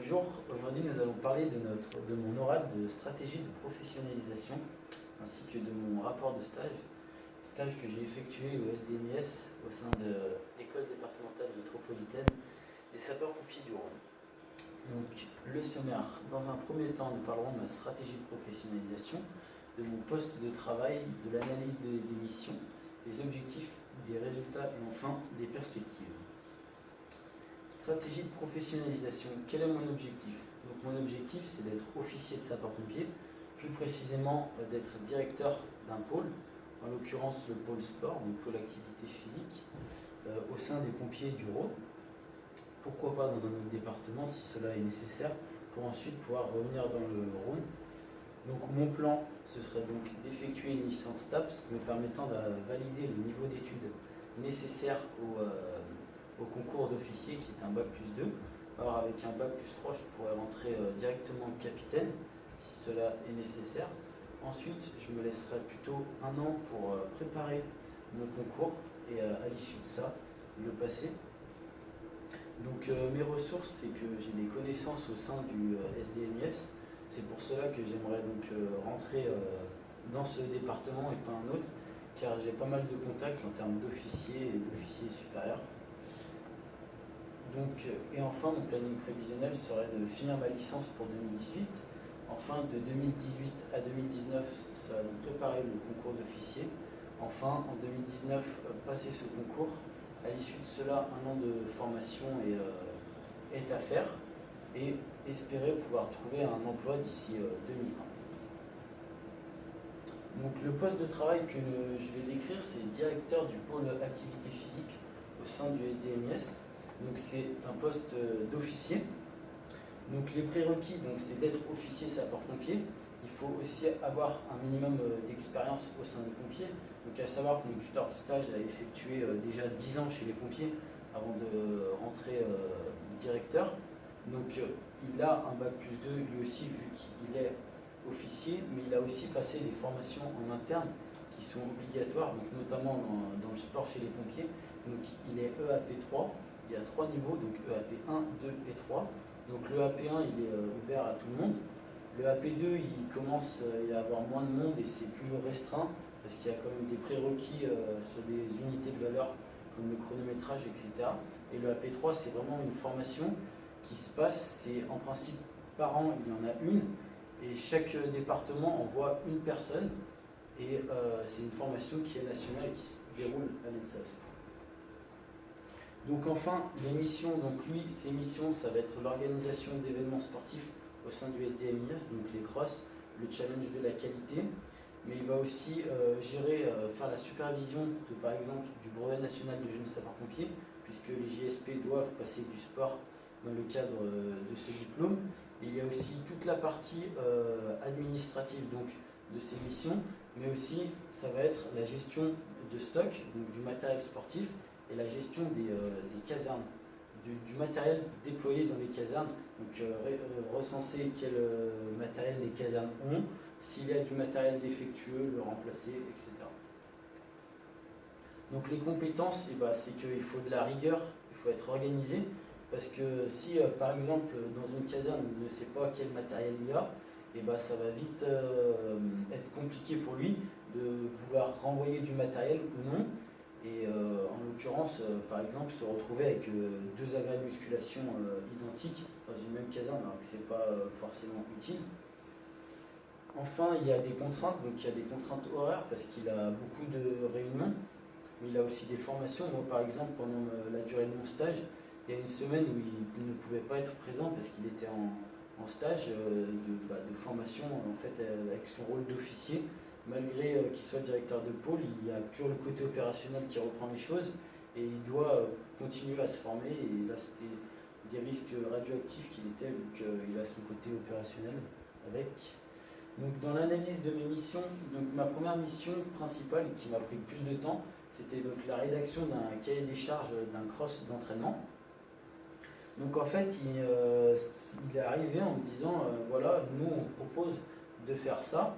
Bonjour, aujourd'hui nous allons parler de mon oral de stratégie de professionnalisation ainsi que de mon rapport de stage que j'ai effectué au SDMIS au sein de l'école départementale métropolitaine des sapeurs-pompiers du Rhône. Donc le sommaire, dans un premier temps nous parlerons de ma stratégie de professionnalisation, de mon poste de travail, de l'analyse des missions, des objectifs, des résultats et enfin des perspectives. Stratégie de professionnalisation, quel est mon objectif? Donc mon objectif c'est d'être officier de sapeur-pompier, plus précisément d'être directeur d'un pôle, en l'occurrence le pôle sport, donc pôle activité physique, au sein des pompiers du Rhône. Pourquoi pas dans un autre département si cela est nécessaire, pour ensuite pouvoir revenir dans le Rhône. Donc mon plan, ce serait donc d'effectuer une licence STAPS me permettant de valider le niveau d'études nécessaire au concours d'officier qui est un bac plus 2. Alors avec un bac plus 3, je pourrais rentrer directement capitaine si cela est nécessaire. Ensuite, je me laisserai plutôt un an pour préparer mon concours et à l'issue de ça, le passer. Donc mes ressources, c'est que j'ai des connaissances au sein du SDMIS. C'est pour cela que j'aimerais donc rentrer dans ce département et pas un autre, car j'ai pas mal de contacts en termes d'officiers et d'officiers supérieurs. Donc, et enfin, mon planning prévisionnel serait de finir ma licence pour 2018. Enfin, de 2018 à 2019, ça va préparer le concours d'officier. Enfin, en 2019, passer ce concours. À l'issue de cela, un an de formation est à faire et espérer pouvoir trouver un emploi d'ici 2020. Donc, le poste de travail que je vais décrire, c'est directeur du pôle activité physique au sein du SDMIS. Donc c'est un poste d'officier. Donc les prérequis, c'est d'être officier sapeur-pompier. Il faut aussi avoir un minimum d'expérience au sein des pompiers. Donc à savoir que mon tuteur de stage a effectué déjà 10 ans chez les pompiers avant de rentrer directeur. Donc il a un bac plus 2 lui aussi vu qu'il est officier, mais il a aussi passé des formations en interne qui sont obligatoires, donc notamment dans le sport chez les pompiers. Donc il est EAP 3. Il y a 3 niveaux, donc EAP 1, 2 et 3. Donc le EAP1, il est ouvert à tout le monde. Le EAP2, il commence à y avoir moins de monde et c'est plus restreint parce qu'il y a quand même des prérequis sur des unités de valeur comme le chronométrage, etc. Et le EAP3, c'est vraiment une formation qui se passe, c'est en principe par an, il y en a une. Et chaque département envoie une personne et c'est une formation qui est nationale et qui se déroule à l'ENSAS. Donc enfin, les missions, ses missions, ça va être l'organisation d'événements sportifs au sein du SDMIS, donc les crosses, le challenge de la qualité, mais il va aussi faire la supervision par exemple, du brevet national de jeunes sapeurs-pompiers, puisque les JSP doivent passer du sport dans le cadre de ce diplôme. Et il y a aussi toute la partie administrative donc, de ces missions, mais aussi ça va être la gestion de stock, donc du matériel sportif, et la gestion des casernes, du matériel déployé dans les casernes, donc recenser quel matériel les casernes ont, s'il y a du matériel défectueux, le remplacer, etc. Donc les compétences, c'est qu'il faut de la rigueur, il faut être organisé, parce que si par exemple dans une caserne on ne sait pas quel matériel il y a, ça va vite être compliqué pour lui de vouloir renvoyer du matériel ou non. Et en l'occurrence, par exemple, se retrouver avec 2 agrès de musculation identiques dans une même caserne, alors que ce n'est pas forcément utile. Enfin, il y a des contraintes, donc il y a des contraintes horaires parce qu'il a beaucoup de réunions, mais il a aussi des formations. Moi, par exemple, pendant la durée de mon stage, il y a une semaine où il ne pouvait pas être présent parce qu'il était en stage de formation en fait, avec son rôle d'officier. Malgré qu'il soit directeur de pôle, il y a toujours le côté opérationnel qui reprend les choses et il doit continuer à se former. Et là, c'était des risques radioactifs qu'il était vu qu'il a son côté opérationnel avec. Donc, dans l'analyse de mes missions, ma première mission principale qui m'a pris plus de temps, c'était donc la rédaction d'un cahier des charges d'un cross d'entraînement. Donc, en fait, il est arrivé en me disant voilà, nous, on propose de faire ça.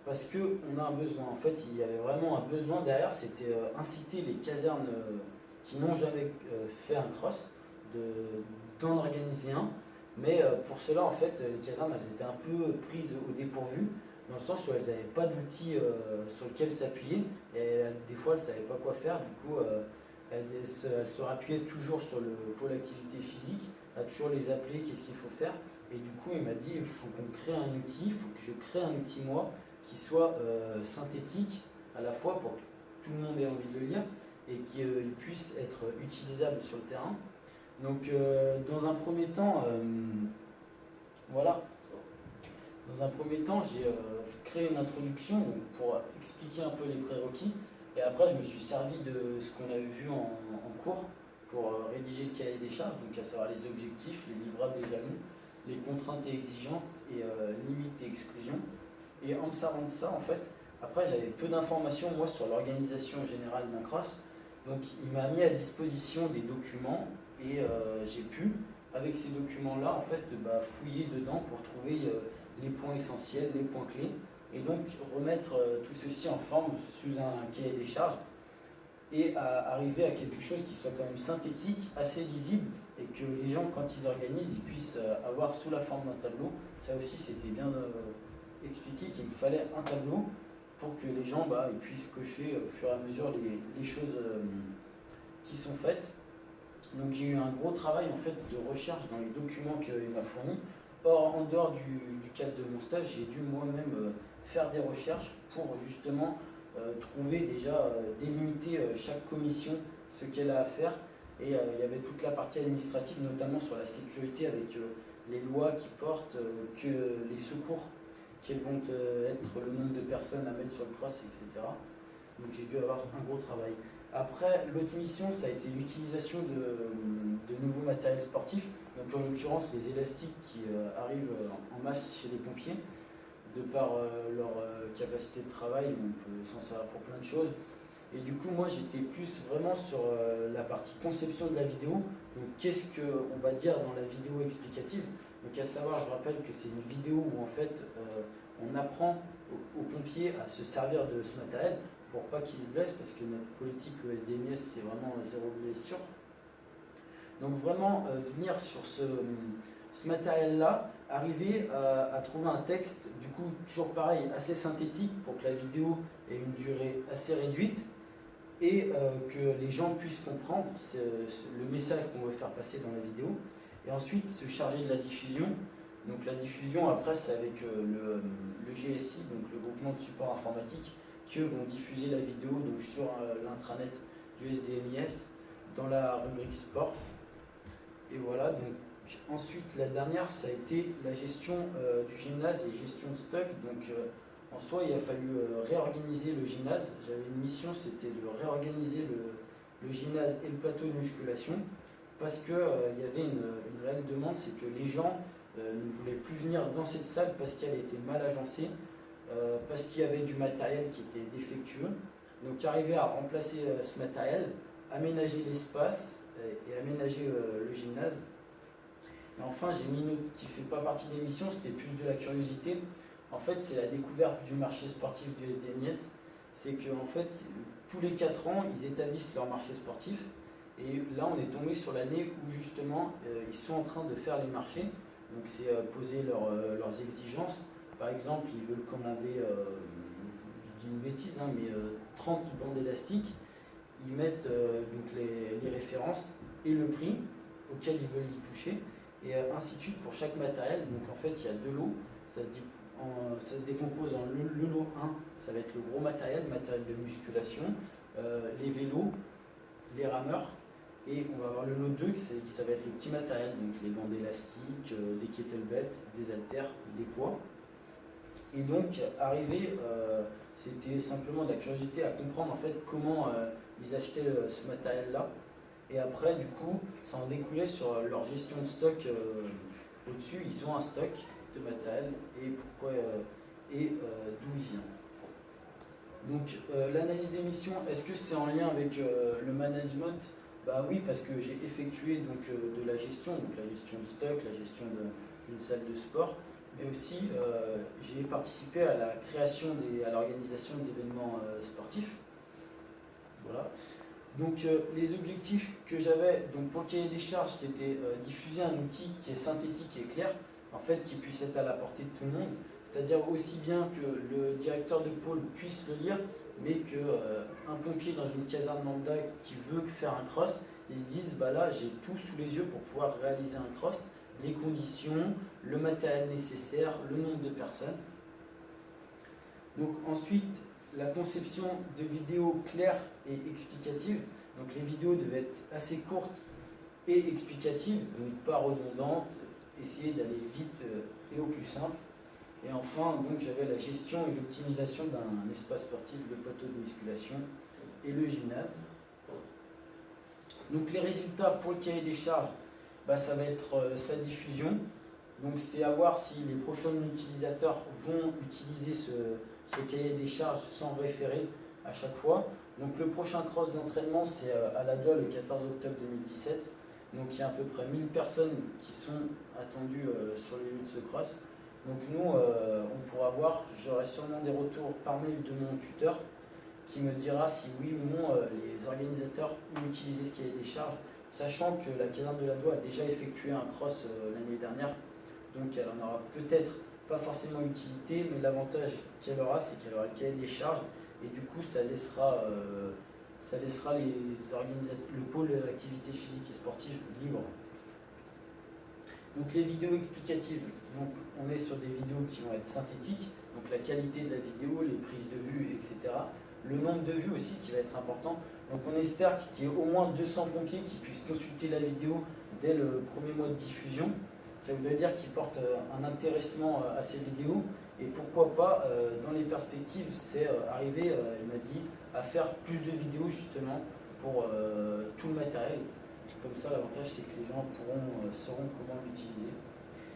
Parce qu'on a un besoin. En fait, il y avait vraiment un besoin derrière, c'était inciter les casernes qui n'ont jamais fait un cross d'en organiser un, Mais pour cela, en fait, les casernes, elles étaient un peu prises au dépourvu, dans le sens où elles n'avaient pas d'outils sur lesquels s'appuyer, et des fois, elles ne savaient pas quoi faire. Du coup, elles se rappuyaient toujours sur le pôle activité physique, à toujours les appeler, qu'est-ce qu'il faut faire. Et du coup, il m'a dit, il faut qu'on crée un outil, il faut que je crée un outil, moi, qui soit synthétique, à la fois pour que tout le monde ait envie de le lire, et qu'il puisse être utilisable sur le terrain. Donc, dans un premier temps, voilà, dans un premier temps, j'ai créé une introduction pour expliquer un peu les prérequis. Et après, je me suis servi de ce qu'on avait vu en cours pour rédiger le cahier des charges, donc à savoir les objectifs, les livrables et jalons, les contraintes et exigences et limites et exclusions. Et en me servant de ça, en fait, après, j'avais peu d'informations, moi, sur l'organisation générale d'un cross. Donc, il m'a mis à disposition des documents et j'ai pu, avec ces documents-là, en fait, fouiller dedans pour trouver les points essentiels, les points clés, et donc remettre tout ceci en forme sous un cahier des charges et arriver à quelque chose qui soit quand même synthétique, assez lisible, et que les gens, quand ils organisent, ils puissent avoir sous la forme d'un tableau. Ça aussi, c'était bien expliqué qu'il me fallait un tableau pour que les gens ils puissent cocher au fur et à mesure les choses qui sont faites. Donc j'ai eu un gros travail en fait de recherche dans les documents qu'il m'a fournis. Or, en dehors du cadre de mon stage, j'ai dû moi-même faire des recherches pour justement trouver déjà, délimiter chaque commission ce qu'elle a à faire. Et il y avait toute la partie administrative, notamment sur la sécurité avec les lois qui portent que les secours, quels vont être le nombre de personnes à mettre sur le cross, etc. Donc j'ai dû avoir un gros travail. Après, l'autre mission, ça a été l'utilisation de nouveaux matériels sportifs, donc en l'occurrence les élastiques qui arrivent en masse chez les pompiers, de par leur capacité de travail, on peut s'en servir pour plein de choses. Et du coup, moi j'étais plus vraiment sur la partie conception de la vidéo, donc qu'est-ce qu'on va dire dans la vidéo explicative. Donc à savoir, je rappelle que c'est une vidéo où en fait on apprend aux pompiers à se servir de ce matériel, pour pas qu'ils se blessent, parce que notre politique au SDMS, c'est vraiment zéro blessure. Donc vraiment, venir sur ce matériel-là, arriver à trouver un texte, du coup, toujours pareil, assez synthétique, pour que la vidéo ait une durée assez réduite, et que les gens puissent comprendre le message qu'on veut faire passer dans la vidéo, et ensuite se charger de la diffusion. Donc la diffusion, après, c'est avec le GSI, donc le groupement de support informatique, qui vont diffuser la vidéo donc, sur l'intranet du SDMIS dans la rubrique sport. Et voilà, donc ensuite la dernière, ça a été la gestion du gymnase et gestion de stock. Donc en soi, il a fallu réorganiser le gymnase. J'avais une mission, c'était de réorganiser le gymnase et le plateau de musculation, parce qu'il y avait une réelle demande, c'est que les gens ne voulaient plus venir dans cette salle parce qu'elle était mal agencée, parce qu'il y avait du matériel qui était défectueux. Donc arriver à remplacer ce matériel, aménager l'espace et aménager le gymnase. Et enfin, j'ai mis une autre qui ne fait pas partie des missions, c'était plus de la curiosité. En fait, c'est la découverte du marché sportif du SDNIS. C'est qu'en fait, tous les 4 ans, ils établissent leur marché sportif. Et là, on est tombé sur l'année où justement, ils sont en train de faire les marchés. Donc c'est poser leurs exigences. Par exemple, ils veulent commander, je dis une bêtise, mais 30 bandes élastiques. Ils mettent donc les références et le prix auquel ils veulent y toucher, et ainsi de suite pour chaque matériel. Donc en fait, il y a 2 lots. Ça se décompose en le lot 1, ça va être le gros matériel de musculation, les vélos, les rameurs. Et on va avoir le lot 2, ça va être le petit matériel, donc les bandes élastiques, des kettlebells, des haltères, des poids. Et donc, arriver, c'était simplement de la curiosité à comprendre en fait comment ils achetaient ce matériel-là. Et après, du coup, ça en découlait sur leur gestion de stock au-dessus. Ils ont un stock de matériel et pourquoi et d'où il vient. Donc, l'analyse des missions, est-ce que c'est en lien avec le management? Bah oui, parce que j'ai effectué donc, de la gestion, donc la gestion de stock, la gestion d'une salle de sport. Mais aussi, j'ai participé à la création à l'organisation d'événements sportifs. Voilà. Donc les objectifs que j'avais pour le cahier des charges, c'était diffuser un outil qui est synthétique et clair, en fait, qui puisse être à la portée de tout le monde, c'est-à-dire aussi bien que le directeur de pôle puisse le lire, mais qu'un pompier dans une caserne lambda qui veut faire un cross, ils se disent, bah là j'ai tout sous les yeux pour pouvoir réaliser un cross, les conditions, le matériel nécessaire, le nombre de personnes. Donc ensuite, la conception de vidéos claires et explicatives. Donc les vidéos devaient être assez courtes et explicatives, donc pas redondantes, essayer d'aller vite et au plus simple. Et enfin, donc j'avais la gestion et l'optimisation d'un espace sportif, le plateau de musculation et le gymnase. Donc les résultats pour le cahier des charges, bah, ça va être sa diffusion. Donc c'est à voir si les prochains utilisateurs vont utiliser ce cahier des charges sans référer à chaque fois. Donc le prochain cross d'entraînement, c'est à la DOA le 14 octobre 2017. Donc il y a à peu près 1000 personnes qui sont attendues sur les lieux de ce cross. Donc nous, on pourra voir, j'aurai sûrement des retours par mail de mon tuteur qui me dira si oui ou non les organisateurs ont utilisé ce cahier des charges, sachant que la caserne de la DOA a déjà effectué un cross l'année dernière. Donc elle en aura peut-être pas forcément utilité, mais l'avantage qu'elle aura, c'est qu'elle aura le cahier des charges, et du coup ça laissera les organisateurs, le pôle activité physique et sportive libre. Donc les vidéos explicatives, donc on est sur des vidéos qui vont être synthétiques, donc la qualité de la vidéo, les prises de vue, etc. Le nombre de vues aussi qui va être important. Donc on espère qu'il y ait au moins 200 pompiers qui puissent consulter la vidéo dès le premier mois de diffusion. Ça voudrait dire qu'ils portent un intéressement à ces vidéos, et pourquoi pas, dans les perspectives, c'est arriver, il m'a dit, à faire plus de vidéos justement pour tout le matériel. Comme ça, l'avantage c'est que les gens sauront comment l'utiliser.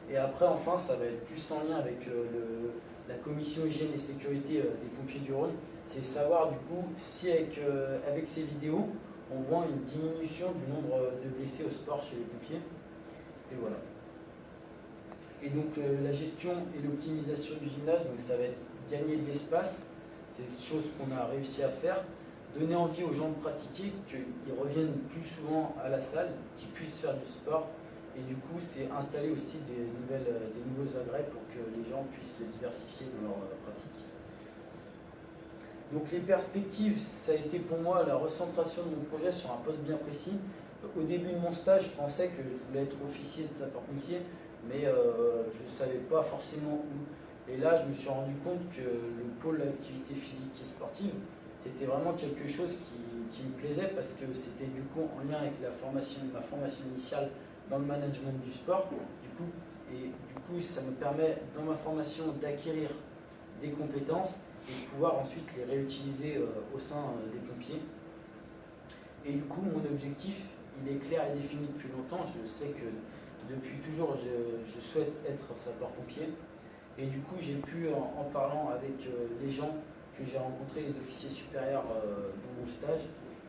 Et après, enfin, ça va être plus en lien avec la commission hygiène et sécurité des pompiers du Rhône. C'est savoir du coup si avec ces vidéos, on voit une diminution du nombre de blessés au sport chez les pompiers. Et voilà. Et donc la gestion et l'optimisation du gymnase, donc ça va être gagner de l'espace, c'est des choses qu'on a réussi à faire, donner envie aux gens de pratiquer, qu'ils reviennent plus souvent à la salle, qu'ils puissent faire du sport, et du coup c'est installer aussi des nouveaux agrès pour que les gens puissent se diversifier dans leur pratique. Donc les perspectives, ça a été pour moi la recentration de mon projet sur un poste bien précis. Au début de mon stage, je pensais que je voulais être officier de sapeur-pompier, mais je ne savais pas forcément où. Et là, je me suis rendu compte que le pôle d'activité physique et sportive, c'était vraiment quelque chose qui me plaisait, parce que c'était du coup en lien avec ma formation initiale dans le management du sport. Du coup, ça me permet dans ma formation d'acquérir des compétences et de pouvoir ensuite les réutiliser au sein des pompiers. Et du coup, mon objectif, il est clair et défini depuis longtemps. Je sais que depuis toujours, je souhaite être sapeur-pompier. Et du coup, j'ai pu, en parlant avec les gens que j'ai rencontrés, les officiers supérieurs dans mon stage,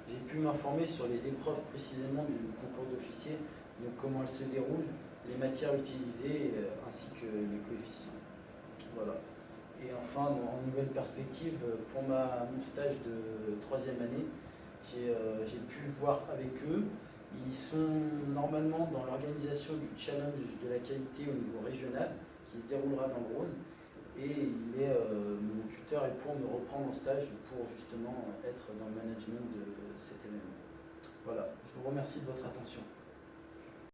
j'ai pu m'informer sur les épreuves précisément du concours d'officier, donc comment elles se déroulent, les matières utilisées, ainsi que les coefficients. Voilà. Et enfin, en nouvelle perspective, pour mon stage de 3e année, j'ai pu voir avec eux. Ils sont normalement dans l'organisation du challenge de la qualité au niveau régional, qui se déroulera dans le Rhône. Et mon tuteur est pour me reprendre en stage pour justement être dans le management de cet événement. Voilà, je vous remercie de votre attention.